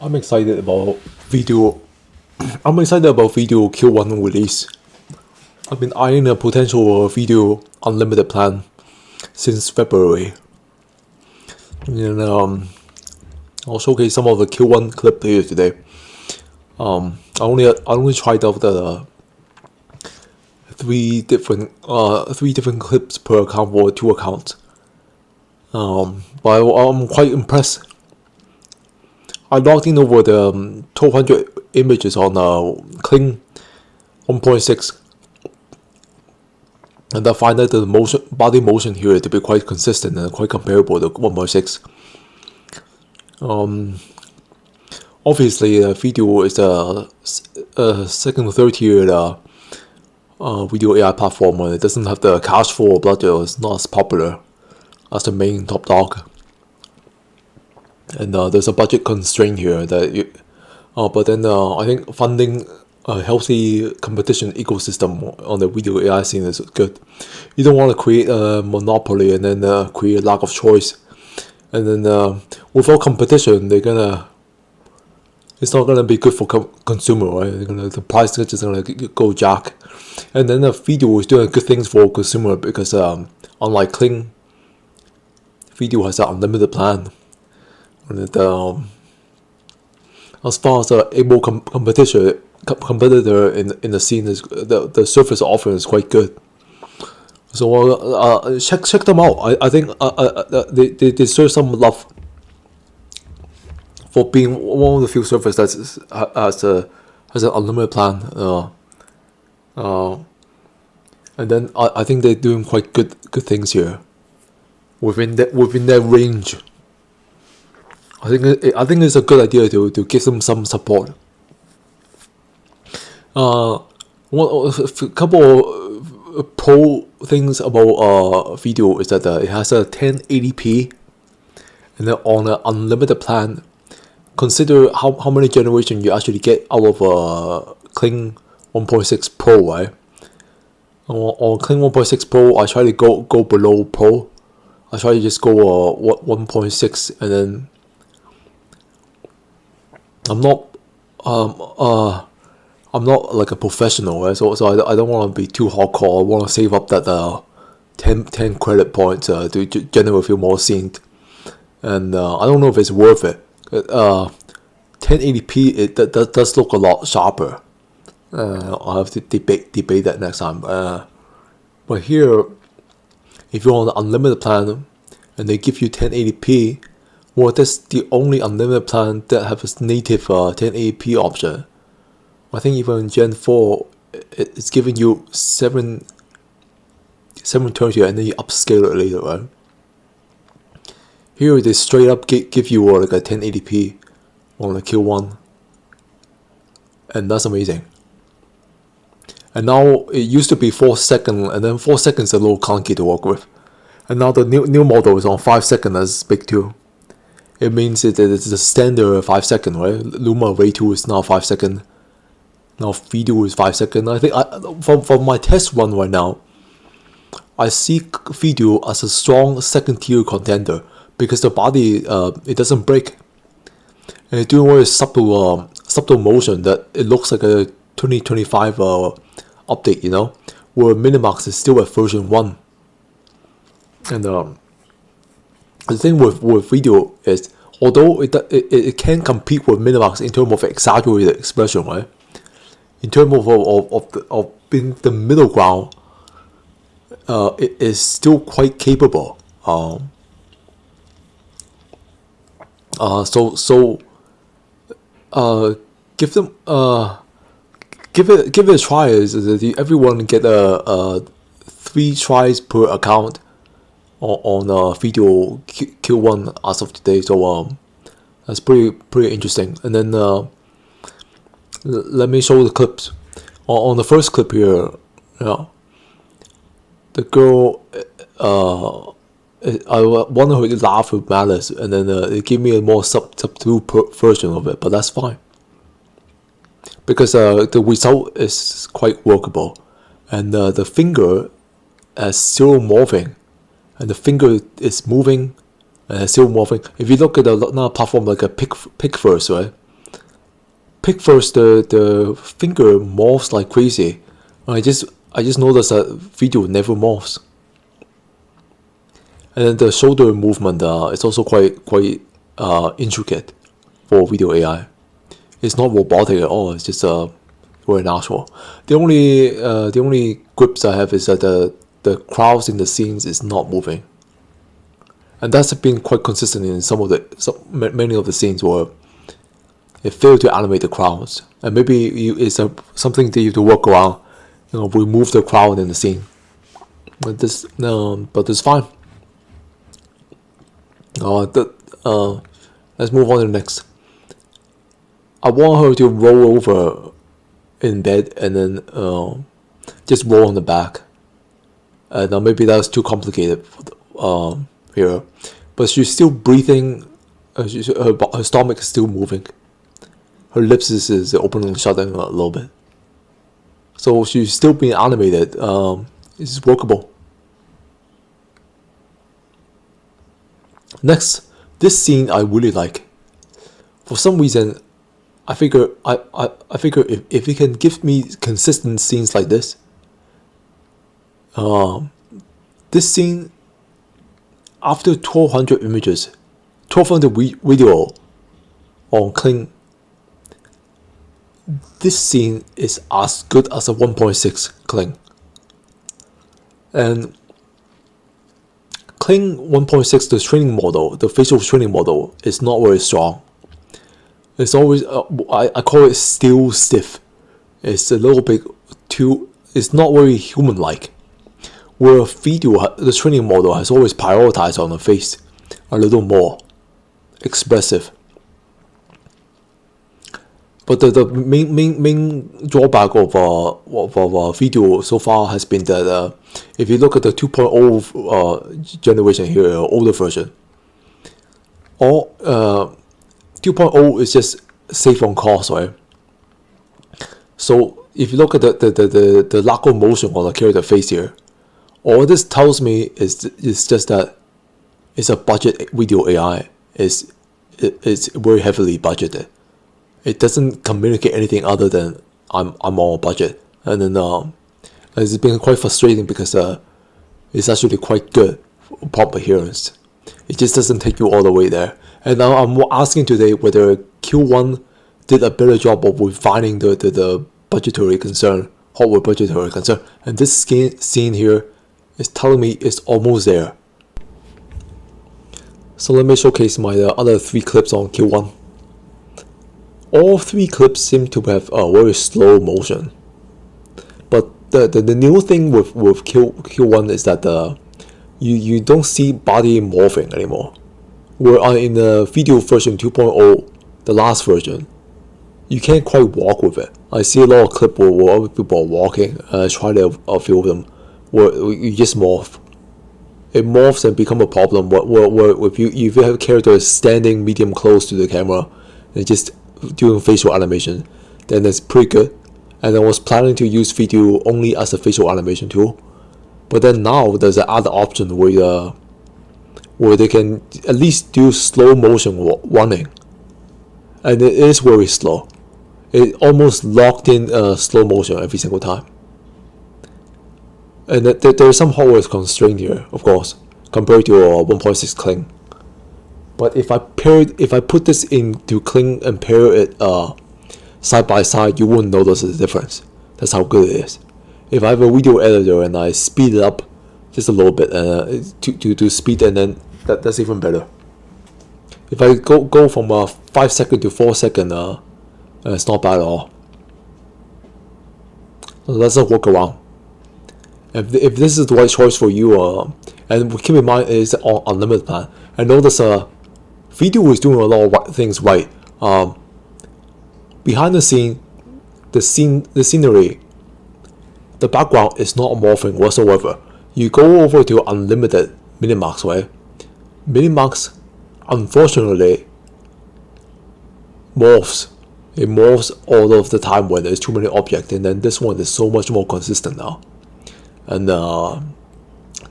I'm excited about Vidu. I'm excited about Vidu Q1 release. I've been eyeing a potential Vidu unlimited plan since February. And I'll showcase some of the Q1 clip here today. I only tried out the three different clips per account for 2 accounts. But I'm quite impressed. I logged in over the 1200 images on Kling 1.6, and I find that the body motion here to be quite consistent and quite comparable to 1.6. Obviously, Vidu is a second or third tier video AI platform, and it doesn't have the cash flow blood. It's not as popular as the main top dog. And there's a budget constraint here that but then I think funding a healthy competition ecosystem on the video AI scene is good. You don't want to create a monopoly and then create a lack of choice, and then without competition, it's not gonna be good for consumer, right? The price is just gonna go jack, and then the Vidu is doing good things for consumer because unlike Kling, Vidu has an unlimited plan. And as far as the able competitor in the scene is the service offering is quite good. So check them out. I think they deserve some love for being one of the few services that has an unlimited plan. And then I think they're doing quite good things here within their range. I think it's a good idea to give them some support. A couple of pro things about Vidu is that it has a 1080p, and then on an unlimited plan, consider how many generations you actually get out of Kling 1.6 Pro, right? On Kling 1.6 Pro, I try to go below Pro. I try to just go 1.6, and then I'm not like a professional, right? So I don't want to be too hardcore. I want to save up that 10 credit points to generate a few more scenes, and I don't know if it's worth it. 1080p it does look a lot sharper. I'll have to debate that next time. But here, if you're on the unlimited plan and they give you 1080p, well, that's the only unlimited plan that has a native 1080p option. I think even in Gen 4, it's giving you 7 turns here, and then you upscale it later, right? Here they straight up give you like a 1080p on the Q1, and that's amazing. And now it used to be 4 seconds, and then 4 seconds is a little clunky to work with, and now the new model is on 5 seconds. That's big too. It means it's the standard 5 seconds, right? Luma Ray 2 is now 5 seconds. Now Vidu is 5 seconds. I think from my test run right now, I see Vidu as a strong second tier contender because the body it doesn't break, and it's doing very subtle motion that it looks like a 2025 update, where Minimax is still at version 1. And the thing with Vidu is, although it can compete with Minimax in terms of exaggerated expression, right? In terms of being the middle ground, it is still quite capable. Give it a try. Everyone get 3 tries per account on Vidu Q1 as of today. So that's pretty interesting. And then let me show the clips. On the first clip here, the girl, I wanted her to laugh with malice, and then it gave me a more subtle version of it, but that's fine. Because the result is quite workable, and the finger has zero morphing, and the finger is moving and has zero morphing. If you look at another platform like a pick first, right? pick first, the finger morphs like crazy. I just noticed that video never morphs. And then the shoulder movement is also quite intricate for video AI. It's not robotic at all. It's just very natural. The only grips I have is that the crowds in the scenes is not moving, and that's been quite consistent in many of the scenes where it failed to animate the crowds. And maybe it's something that you have to work around. Remove the crowd in the scene. But it's fine. Let's move on to the next. I want her to roll over in bed and then just roll on the back. Now maybe that's too complicated here, but she's still breathing. Her stomach is still moving. Her lips is opening and shutting a little bit. So she's still being animated. It's workable. Next, this scene I really like. For some reason, I figure if you can give me consistent scenes like this, this scene after 1200 images, 1200 video on Kling, this scene is as good as a 1.6 Kling. And Kling 1.6, the training model, the facial training model, is not very strong. It's always I call it still stiff. It's a little bit too. It's not very human-like. Where video, the training model has always prioritized on the face a little more expressive. But the main drawback of video so far has been that if you look at the 2.0 generation here, older version, 2.0 is just save on cost, right? So if you look at the lack of motion on the character face here, all this tells me is just that it's a budget video AI. It's very heavily budgeted. It doesn't communicate anything other than I'm on a budget. And then it's been quite frustrating because it's actually quite good pop adherence. It just doesn't take you all the way there. And now I'm asking today whether Q1 did a better job of refining the budgetary concern, hardware budgetary concern. And this scene here is telling me it's almost there. So let me showcase my other 3 clips on Q1. All 3 clips seem to have a very slow motion. But the new thing with Q1 is that you don't see body morphing anymore. Where in the video version 2.0, the last version, you can't quite walk with it. I see a lot of clips where other people are walking. Try to a few of them where you just morph. It morphs and become a problem. Where if you have characters standing medium close to the camera and just doing facial animation, then that's pretty good. And I was planning to use video only as a facial animation tool, but then now there's another option where they can at least do slow motion running, and it is very slow. It almost locked in slow motion every single time. And there's some hardware constraint here, of course, compared to 1.6 Kling. But if I put this into Kling and pair it side by side, you wouldn't notice the difference. That's how good it is. If I have a video editor and I speed it up just a little bit to speed, and then that's even better. If I go from 5 second to 4 second, it's not bad at all. So that's a workaround. If this is the right choice for you, and keep in mind it's on unlimited plan. I notice video is doing a lot of things right. Behind the scenery, the background is not morphing whatsoever. You go over to unlimited minimax, right? Minimax, unfortunately, morphs. It morphs all of the time when there's too many objects, and then this one is so much more consistent now. And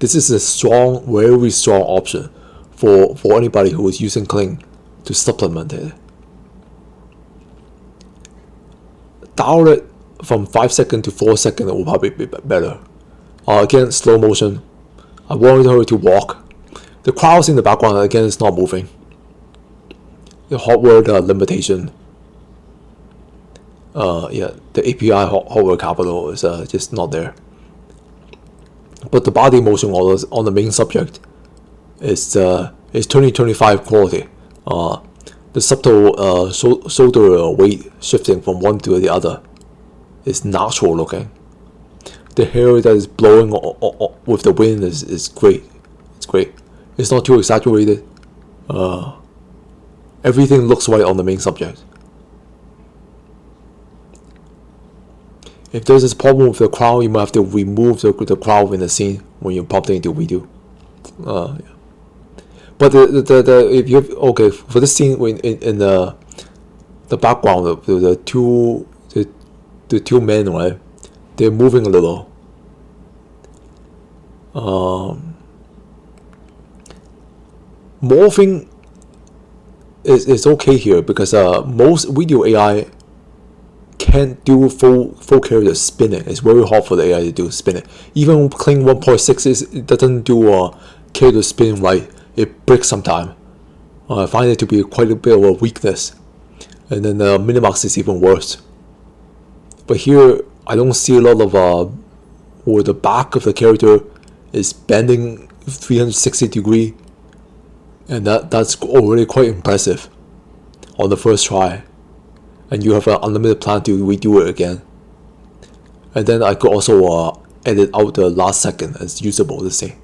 this is a strong, very strong option for anybody who is using Kling to supplement it. dial it from 5 seconds to 4 seconds. It will probably be better. Again, slow motion. I wanted her to walk. The crowds in the background, again, is not moving. The hardware limitation. The API hardware capital is just not there. But the body motion on the main subject is 2025 quality. The subtle shoulder weight shifting from one to the other is natural looking. The hair that is blowing with the wind is great. It's great. It's not too exaggerated. Everything looks right on the main subject. If there's this problem with the crowd, you might have to remove the crowd in the scene when you pop it into Vidu. Yeah. But if you have, for this scene in the background, the two men, right? They're moving a little. Morphing is okay here because most video AI can't do full character spinning. It's very hard for the AI to do spinning. Even Kling 1.6 it doesn't do character spinning right. It breaks sometimes. I find it to be quite a bit of a weakness. And then Minimax is even worse. But here I don't see a lot of where the back of the character is bending 360 degree, and that's already quite impressive on the first try. And you have an unlimited plan to redo it again. And then I could also edit out the last second as usable to see.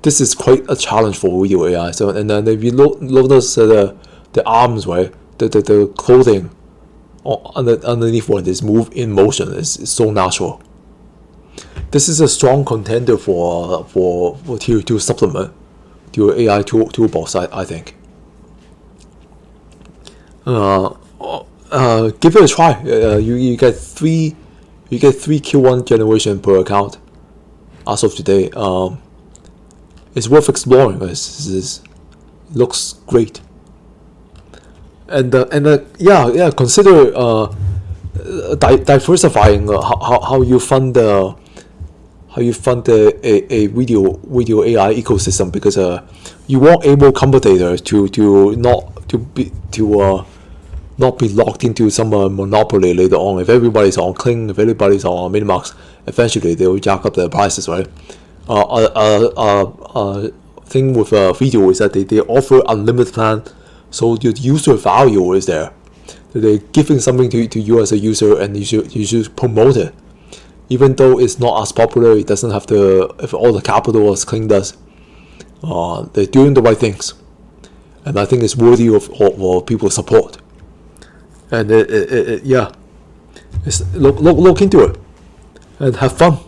This is quite a challenge for video AI. So, and then if you notice the arms, right, the clothing underneath one is move in motion. It's so natural. This is a strong contender for tier 2 supplement to your AI toolbox. I think. Give it a try. You get three Q1 generation per account as of today. It's worth exploring. It looks great. And consider diversifying how you fund a video AI ecosystem, because you want able commentator to not be locked into some monopoly later on. If everybody's on Kling, if everybody's on Minimax, eventually they will jack up the prices, right? Thing with video is that they offer unlimited plan, so the user value is there. They're giving something to you as a user, and you should promote it. Even though it's not as popular, it doesn't have if all the capital as Kling does. They're doing the right things, and I think it's worthy of people's support. And look into it and have fun.